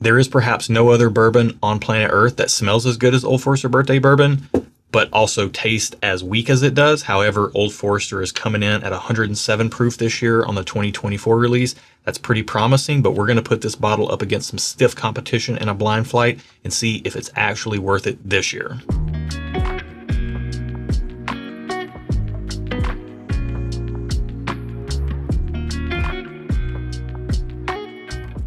There is perhaps no other bourbon on planet Earth that smells as good as Old Forester Birthday Bourbon, but also tastes as weak as it does. However, Old Forester is coming in at 107 proof this year on the 2024 release. That's pretty promising, but we're going to put this bottle up against some stiff competition in a blind flight and see if it's actually worth it this year.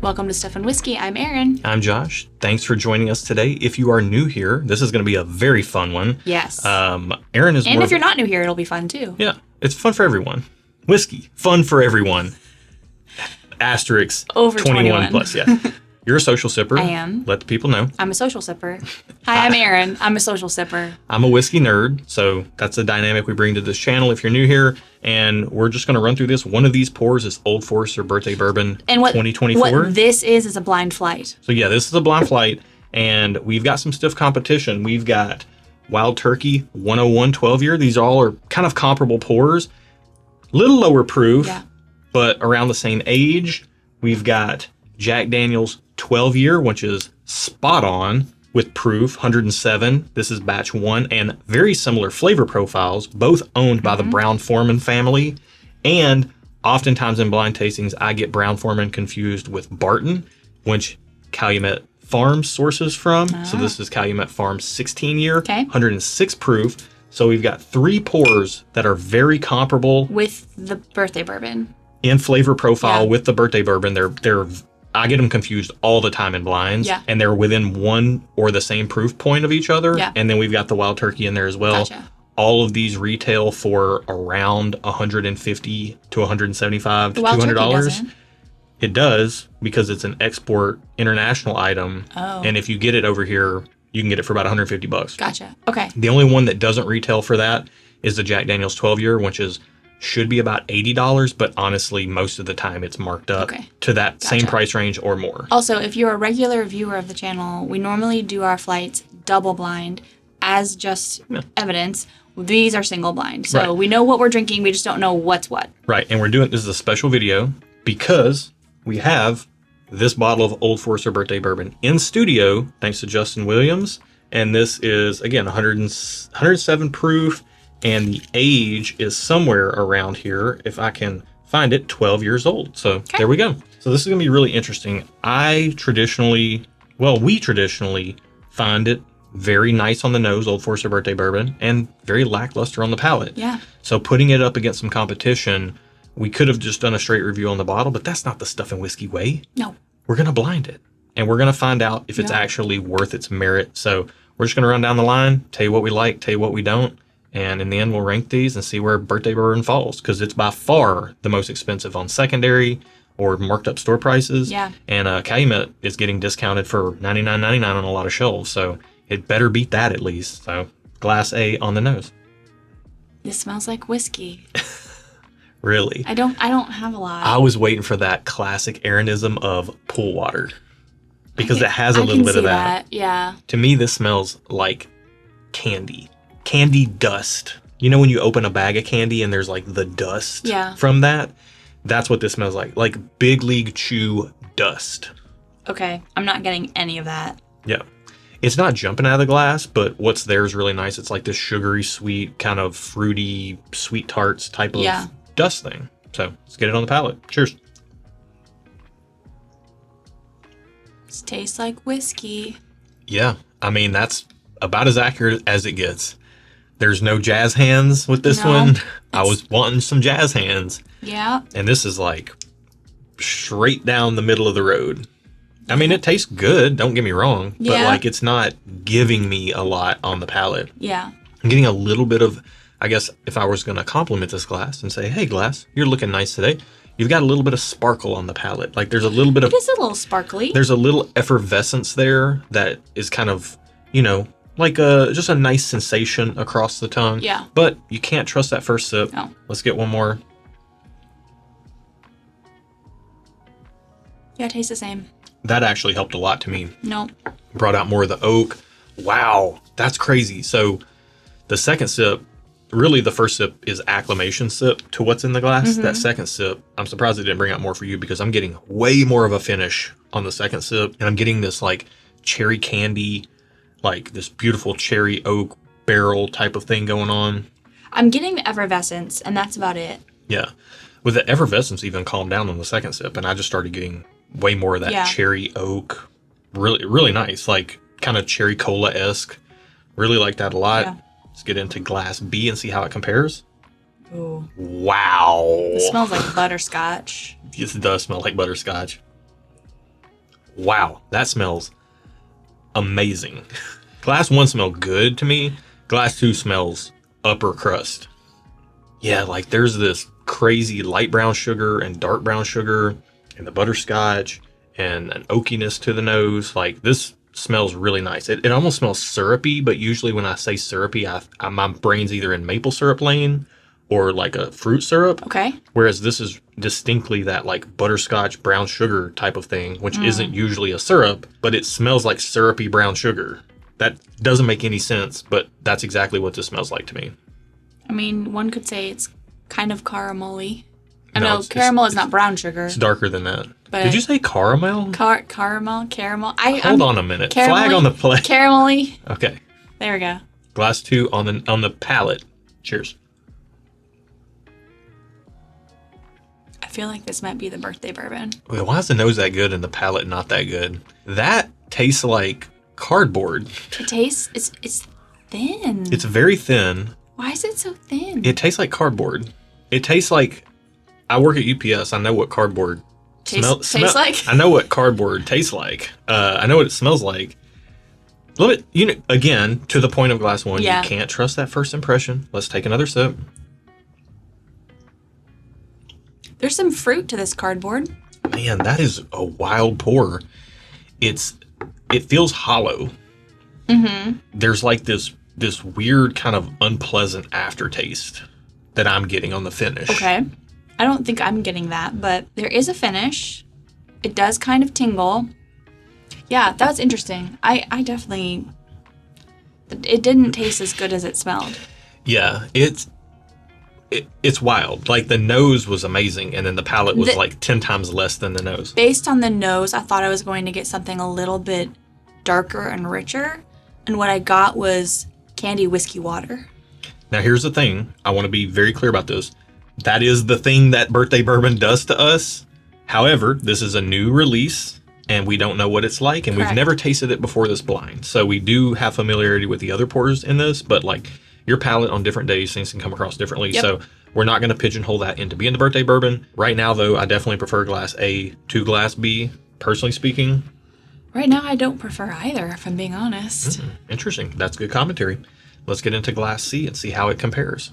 Welcome to Stuff and Whiskey. I'm Erin. I'm Josh. Thanks for joining us today. If you are new here, this is going to be a very fun one. Yes. Erin is And if you're not new here, it'll be fun too. Yeah, it's fun for everyone. Whiskey, fun for everyone. Asterisk. Over 21 plus, yeah. You're a social sipper. I am. Let the people know. I'm a social sipper. Hi, I'm Erin. I'm a social sipper. I'm a whiskey nerd, so that's the dynamic we bring to this channel if you're new here. And we're just going to run through this. One of these pours is Old Forester Birthday Bourbon And what 2024. What this is a blind flight. So yeah, this is a blind flight, and we've got some stiff competition. We've got Wild Turkey 101 12-year. These all are kind of comparable pours. Little lower proof, Yeah. but around the same age. We've got Jack Daniel's 12-year, which is spot on with proof, 107. This is batch 1, and very similar flavor profiles, both owned by the Brown-Forman family. And oftentimes in blind tastings, I get Brown-Forman confused with Barton, which Calumet Farms sources from. So this is Calumet Farms 16-year, Okay. 106 proof. So we've got 3 pours that are very comparable With the birthday bourbon. in flavor profile Yeah. with the birthday bourbon. They're I get them confused all the time in blinds, Yeah. and they're within one or the same proof point of each other. Yeah. And then we've got the Wild Turkey in there as well. Gotcha. All of these retail for around $150 to $175 to The Wild Turkey $200. doesn't. It does, because it's an export international item. Oh. And if you get it over here, you can get it for about $150. Gotcha. Okay. The only one that doesn't retail for that is the Jack Daniel's 12-year, which should be about $80, but honestly, most of the time it's marked up Okay. to that same Gotcha. price range or more. Also, if you're a regular viewer of the channel, we normally do our flights double blind as just evidence. These are single blind. So Right. we know what we're drinking, we just don't know what's what. Right, and this is a special video because we have this bottle of Old Forester Birthday Bourbon in studio, thanks to Justin Williams. And this is, again, 107 proof, and the age is somewhere around here, if I can find it, 12 years old. So There we go. So this is going to be really interesting. We traditionally find it very nice on the nose, Old Forester Birthday Bourbon, and very lackluster on the palate. Yeah. So putting it up against some competition, we could have just done a straight review on the bottle, but that's not the Stuff and Whiskey way. No. We're going to blind it, and we're going to find out if it's actually worth its merit. So we're just going to run down the line, tell you what we like, tell you what we don't. And in the end, we'll rank these and see where Birthday Bourbon falls, because it's by far the most expensive on secondary or marked up store prices. Yeah. And Calumet is getting discounted for $99.99 on a lot of shelves. So it better beat that at least. So glass A on the nose. This smells like whiskey. Really? I don't have a lot. I was waiting for that classic Erinism of pool water, because it has a little bit of that. Yeah. To me, this smells like candy dust. You know when you open a bag of candy and there's like the dust from that? That's what this smells like Big League Chew dust. Okay. I'm not getting any of that. Yeah. It's not jumping out of the glass, but what's there is really nice. It's like this sugary, sweet, kind of fruity, sweet tarts type of dust thing. So let's get it on the palate. Cheers. This tastes like whiskey. Yeah. I mean, that's about as accurate as it gets. There's no jazz hands with this one. I was wanting some jazz hands. Yeah. And this is like straight down the middle of the road. I mean, it tastes good, don't get me wrong, but like it's not giving me a lot on the palate. Yeah. I'm getting a little bit of, I guess if I was going to compliment this glass and say, hey glass, you're looking nice today, you've got a little bit of sparkle on the palate. Like there's a little bit of... It is a little sparkly. There's a little effervescence there that is kind of, like just a nice sensation across the tongue. Yeah. But you can't trust that first sip. No. Let's get one more. Yeah, it tastes the same. That actually helped a lot to me. No. Brought out more of the oak. Wow, that's crazy. So the second sip, really the first sip is acclimation sip to what's in the glass. That second sip, I'm surprised it didn't bring out more for you because I'm getting way more of a finish on the second sip. And I'm getting this like cherry candy, like this beautiful cherry oak barrel type of thing going on. I'm getting the effervescence, and that's about it. Yeah. With the effervescence even calmed down on the second sip, and I just started getting way more of that cherry oak. Really, really nice. Like kind of cherry cola-esque. Really like that a lot. Yeah. Let's get into glass B and see how it compares. Ooh. Wow. It smells like butterscotch. Yes, it does smell like butterscotch. Wow. That smells amazing. Glass 1 smelled good to me. Glass 2 smells upper crust. Yeah, like there's this crazy light brown sugar and dark brown sugar and the butterscotch and an oakiness to the nose. Like this smells really nice. It almost smells syrupy, but usually when I say syrupy, my brain's either in maple syrup lane or like a fruit syrup. Okay. Whereas this is distinctly that like butterscotch brown sugar type of thing, which isn't usually a syrup, but it smells like syrupy brown sugar. That doesn't make any sense, but that's exactly what this smells like to me. I mean, one could say it's kind of caramel-y. I know caramel is not brown sugar. It's darker than that. But did you say caramel? Caramel. Hold on a minute. Flag on the play. Caramelly. Okay. There we go. Glass 2 on the palate. Cheers. I feel like this might be the birthday bourbon. Wait, why is the nose that good and the palate not that good? That tastes like cardboard. It tastes, it's thin. It's very thin. Why is it so thin? It tastes like cardboard. It tastes like, I work at UPS. I know what cardboard tastes like. I know what cardboard tastes like. I know what it smells like. A little bit, again, to the point of glass 1, you can't trust that first impression. Let's take another sip. There's some fruit to this cardboard. Man, that is a wild pour. It feels hollow. Mm-hmm. There's like this weird kind of unpleasant aftertaste that I'm getting on the finish. Okay. I don't think I'm getting that, but there is a finish. It does kind of tingle. Yeah, that was interesting. I definitely... It didn't taste as good as it smelled. Yeah, it's wild. Like the nose was amazing, and then the palate was like 10 times less than the nose. Based on the nose, I thought I was going to get something a little bit darker and richer, and what I got was candy whiskey water. Now here's the thing. I want to be very clear about this. That is the thing that birthday bourbon does to us. However, this is a new release, and we don't know what it's like, and we've never tasted it before this blind. So we do have familiarity with the other pours in this, but like your palate on different days, things can come across differently. Yep. So we're not going to pigeonhole that into being the birthday bourbon. Right now, though, I definitely prefer glass A to glass B, personally speaking. Right now, I don't prefer either, if I'm being honest. Interesting. That's good commentary. Let's get into glass C and see how it compares.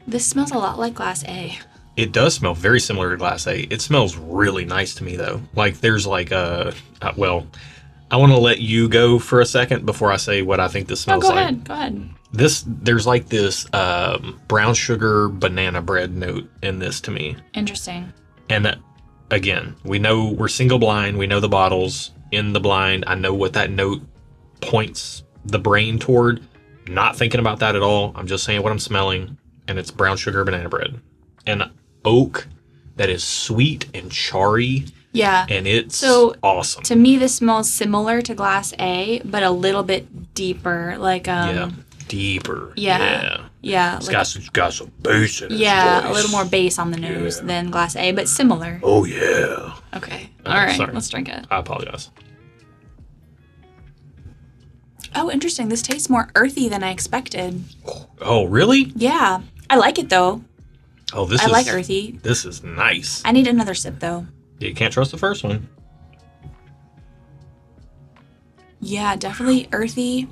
This smells a lot like glass A. It does smell very similar to glass A. It smells really nice to me, though. Like, there's like well, I want to let you go for a second before I say what I think this smells like. Go ahead. There's like this brown sugar banana bread note in this to me. Interesting. And again, we know we're single blind. We know the bottles in the blind. I know what that note points the brain toward. Not thinking about that at all. I'm just saying what I'm smelling. And it's brown sugar banana bread. And oak that is sweet and charry. Yeah. And it's awesome. To me, this smells similar to glass A, but a little bit deeper. Like deeper. Yeah. It's got some bass in it. Yeah, a little more bass on the nose than glass A, but similar. Oh, yeah. Okay. All right, let's drink it. I apologize. Oh, interesting. This tastes more earthy than I expected. Oh, really? Yeah. I like it, though. Oh, I like earthy. This is nice. I need another sip, though. You can't trust the first one. Yeah, definitely earthy.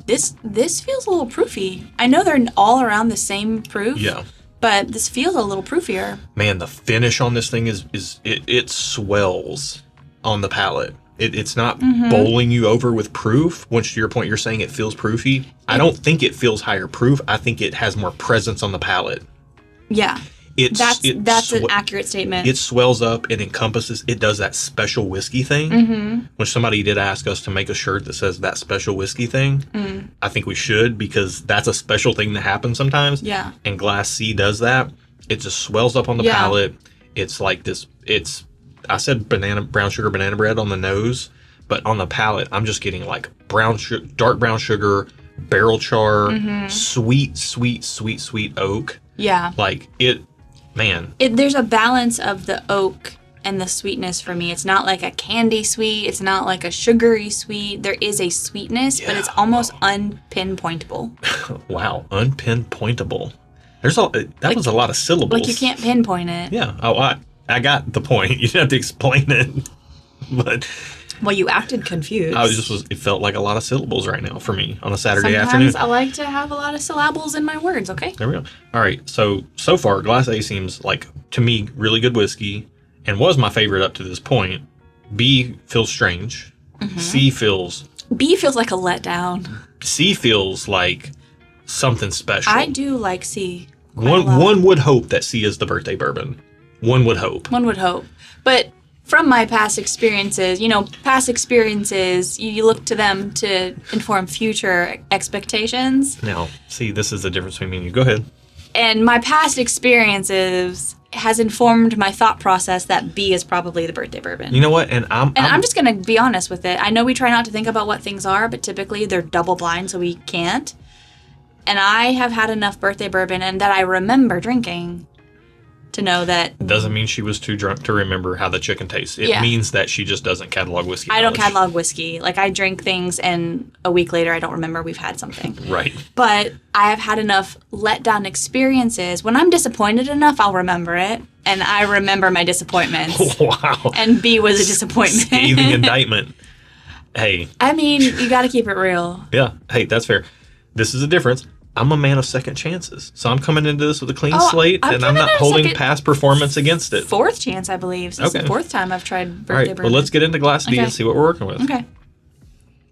This feels a little proofy. I know they're all around the same proof. Yeah. But this feels a little proofier. Man, the finish on this thing it swells on the palate. It's not bowling you over with proof. Once to your point, you're saying it feels proofy. I don't think it feels higher proof. I think it has more presence on the palate. Yeah. That's an accurate statement. It swells up and encompasses. It does that special whiskey thing. Which somebody did ask us to make a shirt that says that special whiskey thing. I think we should, because that's a special thing that happens sometimes. Yeah. And Glass C does that. It just swells up on the palate. It's like this. I said brown sugar banana bread on the nose, but on the palate, I'm just getting like dark brown sugar, barrel char, sweet oak. Yeah. Like man. There's a balance of the oak and the sweetness for me. It's not like a candy sweet. It's not like a sugary sweet. There is a sweetness, but it's almost unpinpointable. Wow, unpinpointable. That was a lot of syllables. Like you can't pinpoint it. Yeah. Oh, I got the point. You didn't have to explain it. But well, you acted confused. It felt like a lot of syllables right now for me on a Saturday Sometimes afternoon. I like to have a lot of syllables in my words, okay? There we go. All right. So far, Glass A seems like, to me, really good whiskey and was my favorite up to this point. B feels strange. B feels like a letdown. C feels like something special. I do like C. One would hope that C is the birthday bourbon. One would hope. But from my past experiences, you look to them to inform future expectations. Now, see, this is the difference between me and you. Go ahead. And my past experiences has informed my thought process that B is probably the birthday bourbon. You know what? And I'm just going to be honest with it. I know we try not to think about what things are, but typically they're double blind, so we can't. And I have had enough birthday bourbon and that I remember drinking to know that... It doesn't mean she was too drunk to remember how the chicken tastes. It means that she just doesn't catalog whiskey. I don't catalog whiskey. Like, I drink things and a week later I don't remember we've had something. Right. But I have had enough letdown experiences. When I'm disappointed enough, I'll remember it. And I remember my disappointments. Wow. And B was a disappointment. Scathing indictment. Hey. I mean, you got to keep it real. Yeah. Hey, that's fair. This is a difference. I'm a man of second chances. So I'm coming into this with a clean slate, and I'm not holding past performance against it. Fourth chance, I believe. This is the fourth time I've tried birthday bourbon. Well, let's get into Glass D and see what we're working with. Okay.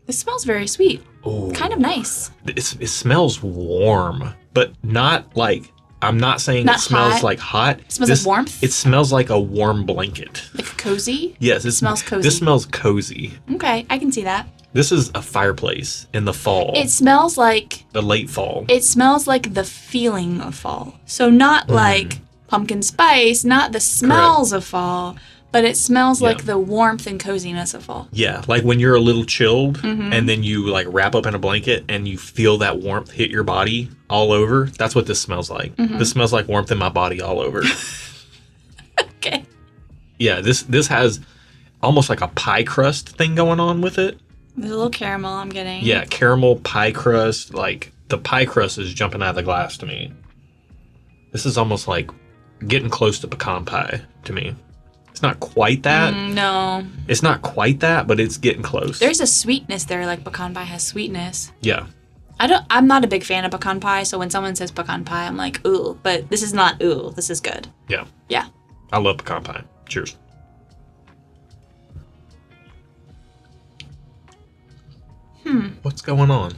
This smells very sweet. Ooh. Kind of nice. It smells warm, but not like... I'm not saying it smells like hot. It smells like warmth? It smells like a warm blanket. Like cozy? Yes. It smells cozy. This smells cozy. Okay, I can see that. This is a fireplace in the fall. It smells like... the late fall. It smells like the feeling of fall. So not like pumpkin spice, not the smells of fall, but it smells like the warmth and coziness of fall. Yeah, like when you're a little chilled and then you like wrap up in a blanket and you feel that warmth hit your body all over. That's what this smells like. This smells like warmth in my body all over. Okay. Yeah, this has almost like a pie crust thing going on with it. There's a little caramel I'm getting. Yeah, caramel pie crust. Like the pie crust is jumping out of the glass to me. This is almost like getting close to pecan pie to me. It's not quite that. No. It's not quite that, but it's getting close. There's a sweetness there, like pecan pie has sweetness. Yeah. I'm not a big fan of pecan pie, so when someone says pecan pie, I'm like, ooh, but this is not ooh, this is good. Yeah. Yeah. I love pecan pie. Cheers. What's going on?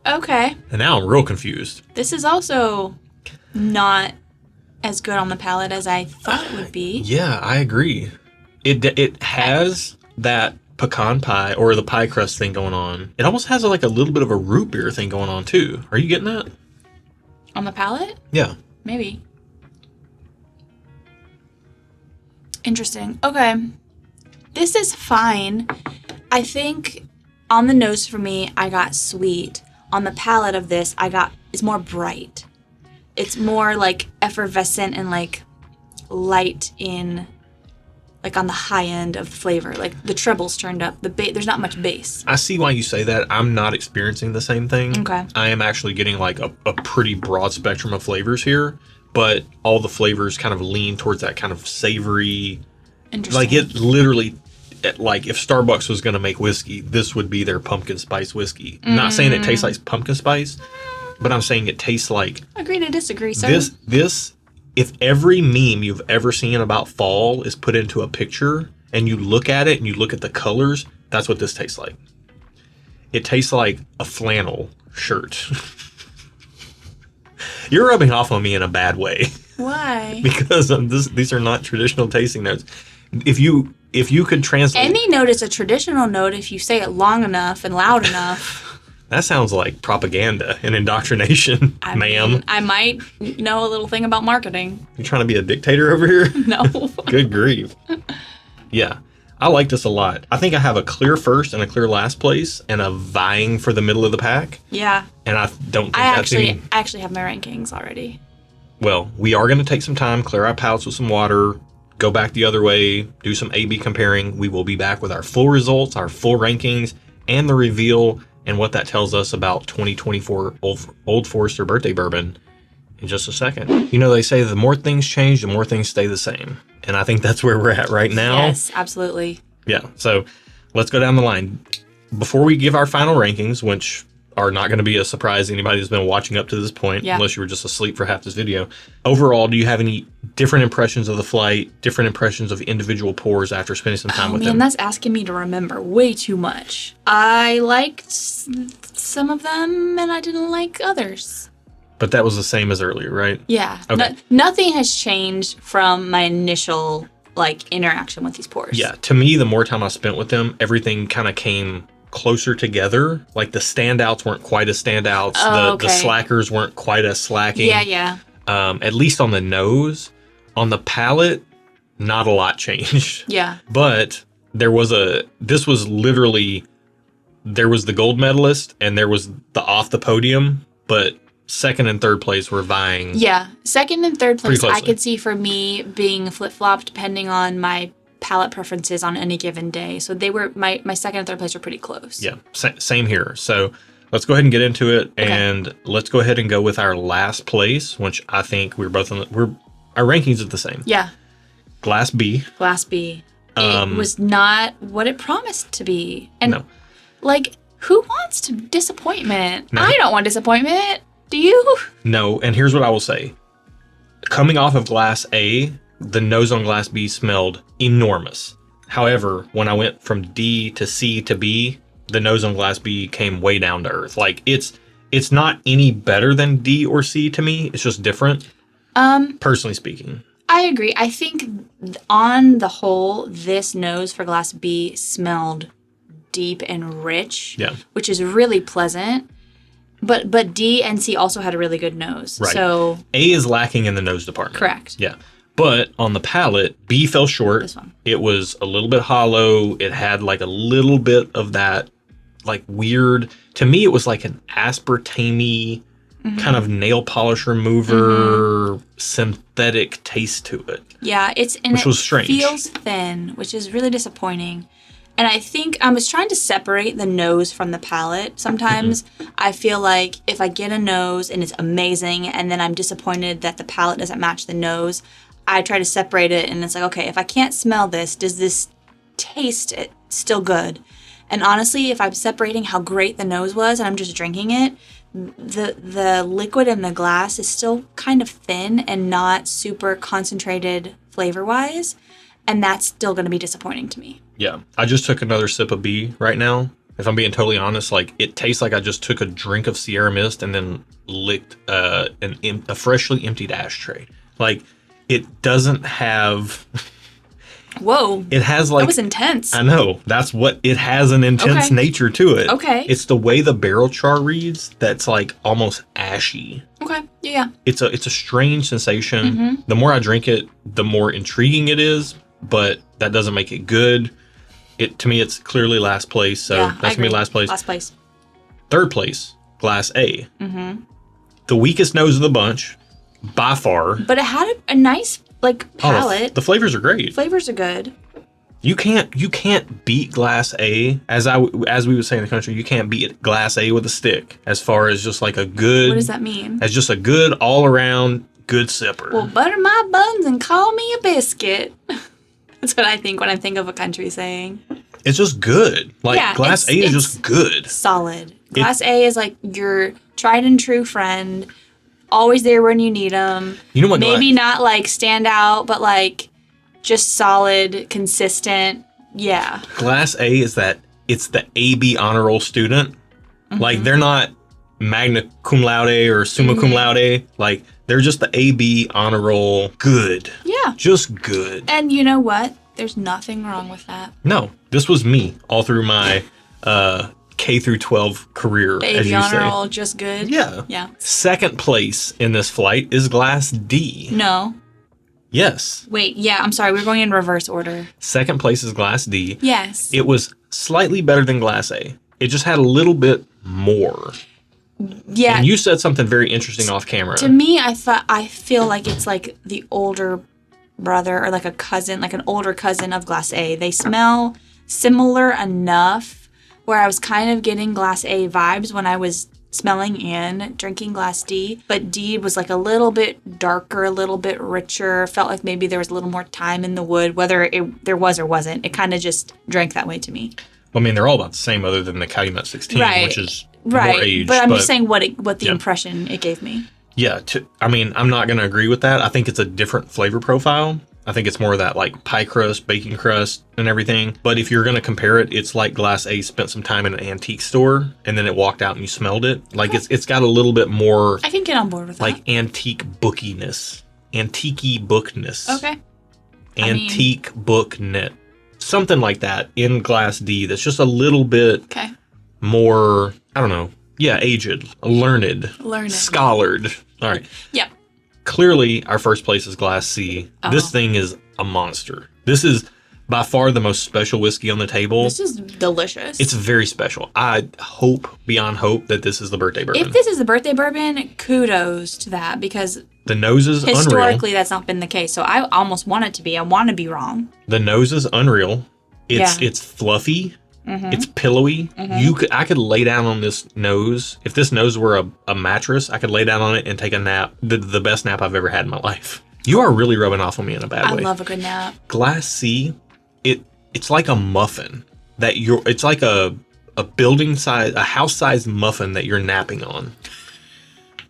Okay. And now I'm real confused. This is also not as good on the palate as I thought it would be. Yeah, I agree. It has that pecan pie or the pie crust thing going on. It almost has like a little bit of a root beer thing going on too. Are you getting that? On the palate? Yeah. Maybe. Interesting. Okay. This is fine. I think on the nose for me, I got sweet. On the palate of this, it's more bright. It's more like effervescent and like light in, like on the high end of flavor. Like the treble's turned up. There's not much bass. I see why you say that. I'm not experiencing the same thing. Okay. I am actually getting like a pretty broad spectrum of flavors here, but all the flavors kind of lean towards that kind of savory. Interesting. Like it literally, like if Starbucks was going to make whiskey, this would be their pumpkin spice whiskey. Not saying it tastes like pumpkin spice, but I'm saying it tastes like... Agree to disagree, sir. This, if every meme you've ever seen about fall is put into a picture and you look at it and you look at the colors, that's what this tastes like. It tastes like a flannel shirt. You're rubbing off on me in a bad way. Why? Because these are not traditional tasting notes. If you could translate... Any note is a traditional note if you say it long enough and loud enough. That sounds like propaganda and indoctrination, I ma'am. mean, I might know a little thing about marketing. You trying to be a dictator over here? No. Good grief. Yeah. I like this a lot. I think I have a clear first and a clear last place and a vying for the middle of the pack. Yeah. And I don't think I that's actually have my rankings already. Well, we are going to take some time, clear our palates with some water, go back the other way, do some A/B comparing. We will be back with our full results, our full rankings, and the reveal and what that tells us about 2024 Old Forester Birthday Bourbon in just a second. You know, they say the more things change, the more things stay the same. And I think that's where we're at right now. Yes, absolutely. Yeah, so let's go down the line. Before we give our final rankings, which are not going to be a surprise to anybody who's been watching up to this point, unless you were just asleep for half this video. Overall, do you have any different impressions of the flight, different impressions of individual pours after spending some time with them? That's asking me to remember way too much. I liked some of them and I didn't like others. But that was the same as earlier, right? Yeah. Okay. Nothing has changed from my initial interaction with these pours. Yeah. To me, the more time I spent with them, everything kind of came closer together. Like the standouts weren't quite as standouts. The slackers weren't quite as slacking. Yeah. At least on the nose. On the palate, not a lot changed. Yeah. But there was the gold medalist and there was the off the podium, but second and third place were vying. Yeah. Second and third place, closely. I could see for me being flip-flopped depending on my palate preferences on any given day. So they were my second and third place were pretty close. Yeah. Same here. So let's go ahead and get into it. Okay. And let's go ahead and go with our last place, which I think we're both our rankings are the same. Yeah. Glass B. Glass B. It was not what it promised to be. And who wants disappointment? No. I don't want disappointment. Do you? No. And here's what I will say. Coming off of Glass A, the nose on Glass B smelled enormous. However, when I went from D to C to B, the nose on Glass B came way down to earth. Like it's not any better than D or C to me. It's just different. Personally speaking. I agree. I think on the whole, this nose for Glass B smelled deep and rich, which is really pleasant. But D and C also had a really good nose. Right. So A is lacking in the nose department. Correct. Yeah. But on the palate, B fell short. This one. It was a little bit hollow. It had like a little bit of that like weird, to me it was like an aspartame kind of nail polish remover synthetic taste to it. Yeah, which was strange. Feels thin, which is really disappointing. And I think I was trying to separate the nose from the palate. Sometimes I feel like if I get a nose and it's amazing and then I'm disappointed that the palate doesn't match the nose, I try to separate it and it's like, okay, if I can't smell this, does this taste still good? And honestly, if I'm separating how great the nose was and I'm just drinking it, the liquid in the glass is still kind of thin and not super concentrated flavor-wise. And that's still going to be disappointing to me. Yeah. I just took another sip of B right now. If I'm being totally honest, like it tastes like I just took a drink of Sierra Mist and then licked a freshly emptied ashtray. Like it doesn't have... Whoa. It has like... That was intense. I know. That's what... It has an intense nature to it. Okay. It's the way the barrel char reads that's like almost ashy. Okay. Yeah. It's a strange sensation. The more I drink it, the more intriguing it is, but that doesn't make it good. To me, it's clearly last place, so that's going to be last place. Last place. Third place, Glass A. The weakest nose of the bunch, by far. But it had a nice... palette. The flavors are great. Flavors are good. You can't beat Glass A as we would say in the country. You can't beat Glass A with a stick as far as just like a good. What does that mean? As just a good all around good sipper. Well, butter my buns and call me a biscuit. That's what I think when I think of a country saying. It's just good. Like Glass A is just good. Solid. Glass A is like your tried and true friend. Always there when you need them. You know what? Maybe not like stand out, but like just solid, consistent. Yeah. Glass A is it's the AB honor roll student. Like they're not magna cum laude or summa cum laude. Like They're just the AB honor roll. Good. Yeah. Just good. And you know what? There's nothing wrong with that. No, this was me all through my K through 12 career, The as AB you honor say. roll, just good. Yeah. Yeah. Second place in this flight is Glass D. No. Yes. Wait, yeah, I'm sorry. We're going in reverse order. Second place is Glass D. Yes. It was slightly better than Glass A. It just had a little bit more. Yeah. And you said something very interesting off camera. To me, I feel like it's like the older brother or like a cousin, like an older cousin of Glass A. They smell similar enough where I was kind of getting Glass A vibes when I was smelling and drinking Glass D. But D was like a little bit darker, a little bit richer. Felt like maybe there was a little more time in the wood, whether there was or wasn't. It kind of just drank that way to me. I mean, they're all about the same other than the Calumet 16, Right. which is Right. more aged. But I'm just saying what the yeah. impression it gave me. Yeah, I mean, I'm not going to agree with that. I think it's a different flavor profile. I think it's more of that like pie crust, baking crust, and everything. But if you're going to compare it, it's like Glass A spent some time in an antique store and then it walked out and you smelled it. Like it's got a little bit more I can get on board with that. like antique bookiness, antique-y bookness, Okay. antique booknet, something like that in Glass D. That's just a little bit Okay. more, I don't know. Yeah, aged, learned, Learned. scholared. All right. Yeah. Clearly, our first place is Glass C. This thing is a monster. This is by far the most special whiskey on the table. This is delicious. It's very special. I hope, beyond hope, that this is the birthday bourbon. If this is the birthday bourbon, kudos to that because The nose is unreal. historically that's not been the case. So I almost want it to be. I want to be wrong. The nose is unreal. It's fluffy. It's pillowy. I could lay down on this nose. If this nose were a mattress, I could lay down on it and take a nap. The best nap I've ever had in my life. You are really rubbing off on me in a bad I way. love a good nap. Glass C, it's like a muffin that it's like a building size, a house sized muffin that you're napping on.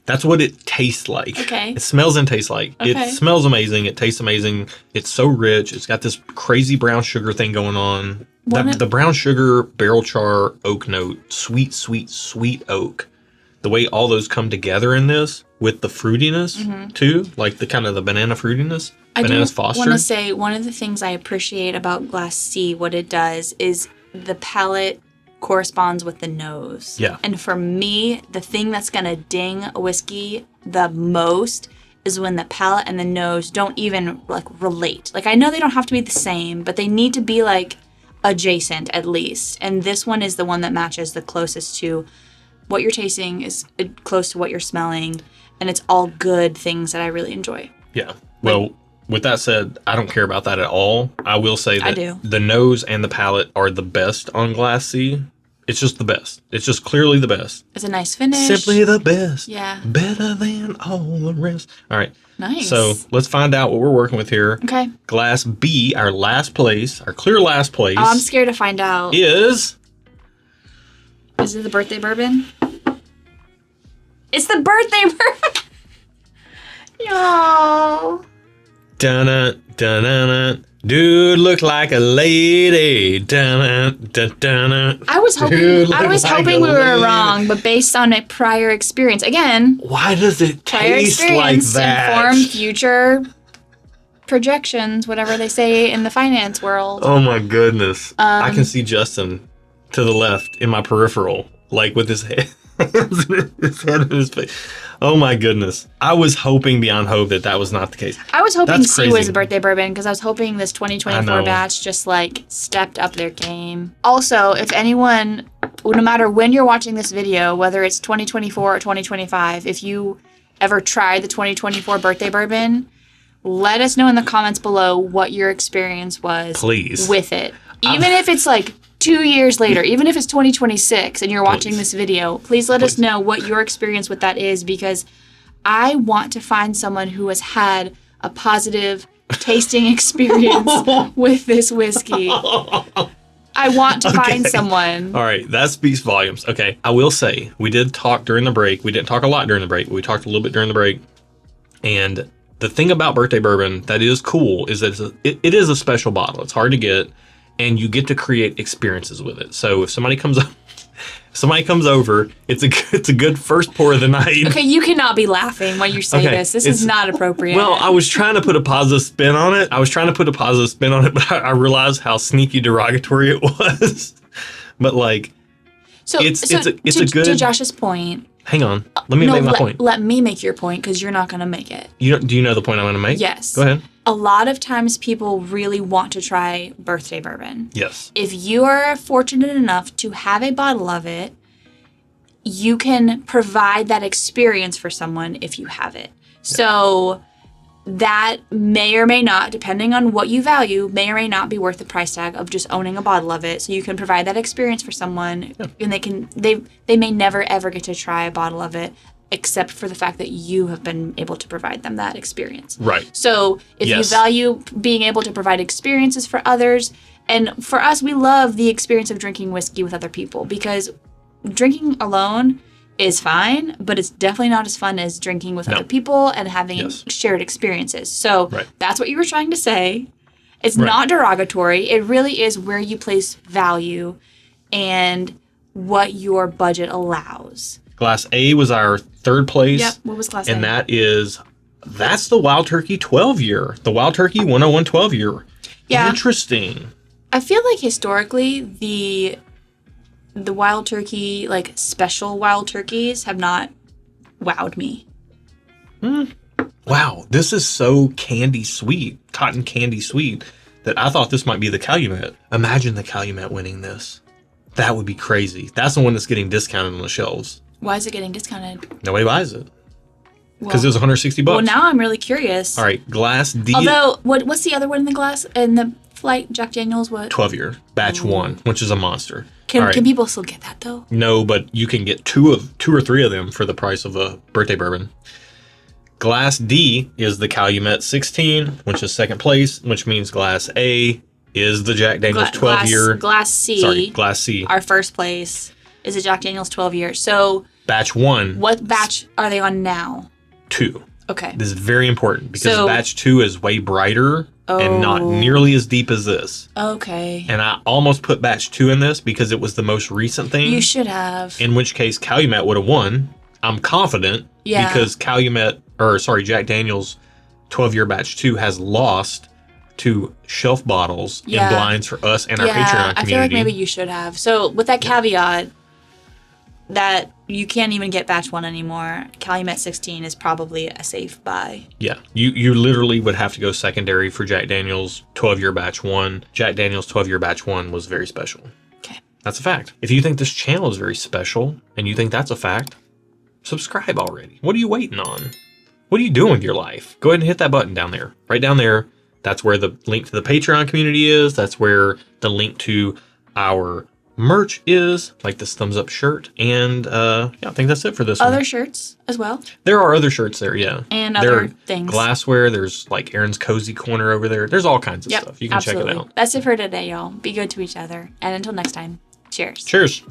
That's what it tastes like. Okay. It smells and tastes like. Okay. It smells amazing. It tastes amazing. It's so rich. It's got this crazy brown sugar thing going on. The brown sugar, barrel char, oak note, sweet, sweet, sweet oak. The way all those come together in this with the fruitiness too, like the kind of the banana fruitiness. I do Bananas Foster. want to say one of the things I appreciate about Glass C, what it does is the palate corresponds with the nose. Yeah. And for me, the thing that's going to ding a whiskey the most is when the palate and the nose don't even like relate. Like I know they don't have to be the same, but they need to be like adjacent at least. And this one is the one that matches the closest to what you're tasting is close to what you're smelling. And it's all good things that I really enjoy. Yeah. Well, with that said, I don't care about that at all. I will say that I do. The nose and the palate are the best on Glass C. It's just the best. It's just clearly the best. It's a nice finish. Simply the best. Yeah. Better than all the rest. All right. Nice. So let's find out what we're working with here. Okay. Glass B, our last place, our clear last place. Oh, I'm scared to find out. Is it the birthday bourbon? It's the birthday bourbon. Yo. Dun dun dun. Dude look like a lady. Dun dun dun. I was hoping Dude, I was look like hoping a we were lady. wrong, but based on a prior experience, again, Why does it prior taste like experience that? inform future projections, whatever they say in the finance world. Oh my goodness. I can see Justin to the left in my peripheral, like with his head, his head in his face. Oh my goodness. I was hoping beyond hope that was not the case. I was hoping That's C crazy. was the birthday bourbon because I was hoping this I 2024 know. batch just like stepped up their game. Also, if anyone, no matter when you're watching this video, whether it's 2024 or 2025, if you ever tried the 2024 birthday bourbon, let us know in the comments below what your experience was Please. with it. Even if it's like 2 years later, even if it's 2026 and you're watching Please. this video, please let us Please. know what your experience with that is because I want to find someone who has had a positive tasting experience with this whiskey. I want to find someone. All right, that speaks volumes. Okay, I will say, we did talk during the break. We didn't talk a lot during the break, but we talked a little bit during the break. And the thing about birthday bourbon that is cool is that it is a special bottle. It's hard to get, and you get to create experiences with it. So if somebody comes up, Somebody comes over. It's a good first pour of the night. Okay, you cannot be laughing when you say this. This is not appropriate. Well, I was trying to put a positive spin on it. But I realized how sneaky derogatory it was. But like, it's a good. To Josh's point. Hang on, let me make my point. Let me make your point because you're not going to make it. Do you know the point I'm going to make? Yes. Go ahead. A lot of times people really want to try birthday bourbon. Yes. If you are fortunate enough to have a bottle of it, you can provide that experience for someone if you have it. Yeah. So that may or may not, depending on what you value, may or may not be worth the price tag of just owning a bottle of it. So you can provide that experience for someone, and they may never ever get to try a bottle of it, except for the fact that you have been able to provide them that experience. Right. So if you value being able to provide experiences for others, and for us, we love the experience of drinking whiskey with other people, because drinking alone is fine, but it's definitely not as fun as drinking with other people and having shared experiences. So that's what you were trying to say. It's not derogatory. It really is where you place value and what your budget allows. Glass A was our third place. Yep. What was Glass A? And that's the Wild Turkey 12-year. The Wild Turkey 101 12-year. Yeah. Interesting. I feel like historically the Wild Turkey, like special Wild Turkeys, have not wowed me. Wow, this is so candy sweet, cotton candy sweet, that I thought this might be the Calumet. Imagine the Calumet winning this. That would be crazy. That's the one that's getting discounted on the shelves. Why is it getting discounted? Nobody buys it. Because it was $160. Well, now I'm really curious. All right, Glass D. Although, what's the other one in the glass? In the flight, Jack Daniels, what? 12-year, batch 1, which is a monster. Can people still get that, though? No, but you can get two or three of them for the price of a birthday bourbon. Glass D is the Calumet 16, which is second place, which means Glass A is the Jack Daniels 12-year. Glass C. Glass C. Our first place is a Jack Daniels 12-year. So batch 1. What batch are they on now? 2. Okay. This is very important because batch 2 is way brighter and not nearly as deep as this. Okay. And I almost put batch 2 in this because it was the most recent thing. You should have. In which case Calumet would have won. I'm confident because Jack Daniels 12-year batch 2 has lost to shelf bottles in blinds for us and our Patreon community. I feel like maybe you should have. So with that caveat that you can't even get batch 1 anymore, Calumet 16 is probably a safe buy. Yeah, you literally would have to go secondary for Jack Daniels 12-year batch 1. Jack Daniels 12-year batch 1 was very special. Okay. That's a fact. If you think this channel is very special and you think that's a fact, subscribe already. What are you waiting on? What are you doing with your life? Go ahead and hit that button down there. Right down there. That's where the link to the Patreon community is. That's where the link to our merch is, like this thumbs up shirt. And I think that's it for this one. Other shirts as well? There are other shirts there, yeah. And other things. Glassware. There's like Aaron's Cozy Corner over there. There's all kinds of stuff. You can check it out. That's it for today, y'all. Be good to each other. And until next time, cheers. Cheers.